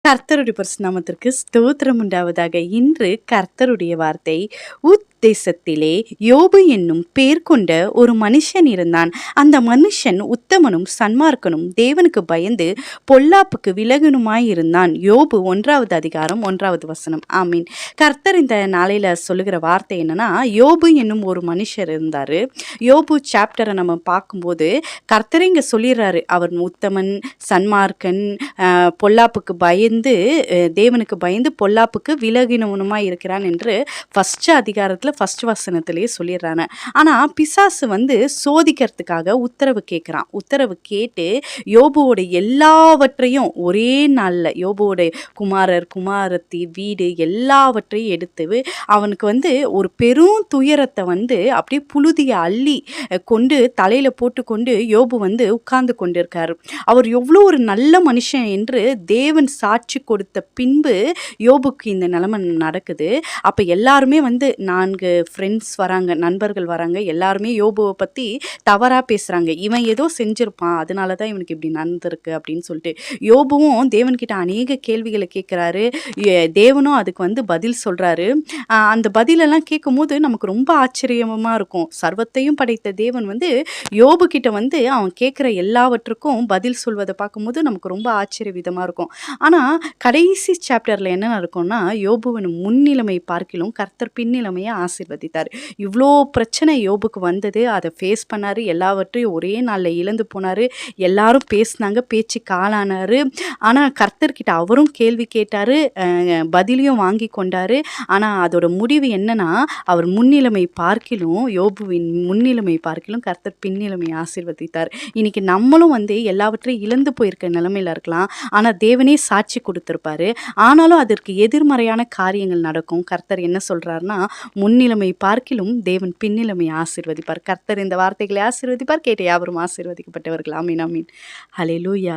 கர்த்தருடைய பரிசுத்த நாமத்திற்கு ஸ்தோத்திரம் உண்டாவதாக. இன்று கர்த்தருடைய வார்த்தை, உத்தேசத்திலே யோபு என்னும் பேர் கொண்ட ஒரு மனுஷன் இருந்தான். அந்த மனுஷன் உத்தமனும் சன்மார்க்கனும் தேவனுக்கு பயந்து பொல்லாப்புக்கு விலகனுமாய் இருந்தான். யோபு 1வது அதிகாரம் 1வது வசனம். ஆமீன். கர்த்தர் இந்த நாளையில சொல்லுகிற வார்த்தை என்னன்னா, யோபு என்னும் ஒரு மனுஷர் இருந்தாரு. யோபு சாப்டரை நம்ம பார்க்கும்போது கர்த்தரை இங்க சொல்லிடுறாரு, அவர் உத்தமன், சன்மார்க்கன், பொல்லாப்புக்கு பயந்து தேவனுக்கு பயந்து பொல்லாப்புக்கு விலகினவனுமாய் இருக்கிறான் என்று ஃபர்ஸ்ட் அதிகாரத்தில் ஃபர்ஸ்ட் வசனத்திலேயே சொல்லிடுறாங்க. ஆனால் பிசாசு சோதிக்கிறதுக்காக உத்தரவு கேட்குறான். உத்தரவு கேட்டு யோபுவோட எல்லாவற்றையும் ஒரே நாளில் யோபுவோட குமாரர், குமாரத்தி, வீடு எல்லாவற்றையும் எடுத்து அவனுக்கு ஒரு பெரும் துயரத்தை அப்படியே புழுதியை அள்ளி கொண்டு தலையில் போட்டுக்கொண்டு யோபு உட்கார்ந்து கொண்டிருக்காரு. அவர் எவ்வளோ ஒரு நல்ல மனுஷன் என்று தேவன் சாட்சி கொடுத்த பின்பு யோபுக்கு இந்த நிலைமை நடக்குது. அப்போ எல்லாருமே 4 ஃப்ரெண்ட்ஸ் வராங்க, நண்பர்கள் வராங்க. எல்லாருமே யோபுவை பற்றி தவறாக பேசுகிறாங்க. இவன் ஏதோ செஞ்சுருப்பான், அதனால தான் இவனுக்கு இப்படி நடந்திருக்கு அப்படின்னு சொல்லிட்டு. யோபுவும் தேவன்கிட்ட அநேக கேள்விகளை கேட்குறாரு. தேவனும் அதுக்கு பதில் சொல்கிறாரு. அந்த பதிலெல்லாம் கேட்கும் போது நமக்கு ரொம்ப ஆச்சரியமாக இருக்கும். சர்வத்தையும் படைத்த தேவன் யோபு கிட்ட அவன் கேட்குற எல்லாவற்றுக்கும் பதில் சொல்வதை பார்க்கும்போது நமக்கு ரொம்ப ஆச்சரிய இருக்கும். ஆனால் கடைசி சாப்டரில் என்ன நடக்கும்னா, யோபுவின் முன்னிலைமை பார்க்கிலும் கர்த்தர் பின்னிலைமையை ஆசீர்வதித்தார். இவ்வளோ பிரச்சனை யோபுக்கு வந்தது, அதை ஃபேஸ் பண்ணார். எல்லாவற்றையும் ஒரே நாளில் இழந்து போனார். எல்லாரும் பேசினாங்க, பேச்சு காலானார். ஆனால் கர்த்தர்கிட்ட அவரும் கேள்வி கேட்டார், பதிலையும் வாங்கி கொண்டார். ஆனால் அதோட முடிவு என்னன்னா, அவர் முன்னிலைமை பார்க்கிலும் யோபுவின் முன்னிலைமை பார்க்கிலும் கர்த்தர் பின்னிலைமை ஆசீர்வதித்தார். இன்னைக்கு நம்மளும் எல்லாவற்றையும் இழந்து போயிருக்க நிலைமையில இருக்கலாம். ஆனால் தேவனே சாட்சி கொடுத்திருப்பாரு. ஆனாலும் அதற்கு எதிர்மறையான காரியங்கள் நடக்கும். கர்த்தர் என்ன சொல்றாருன்னா, முன்னிலைமை பார்க்கிலும் தேவன் பின்னிலைமை ஆசீர்வதிப்பார். கர்த்தர் இந்த வார்த்தைகளை ஆசீர்வதிப்பார். கேட்ட யாவரும் ஆசீர்வதிக்கப்பட்டவர்கள். ஆமீன், ஆமீன். ஹல்லேலூயா.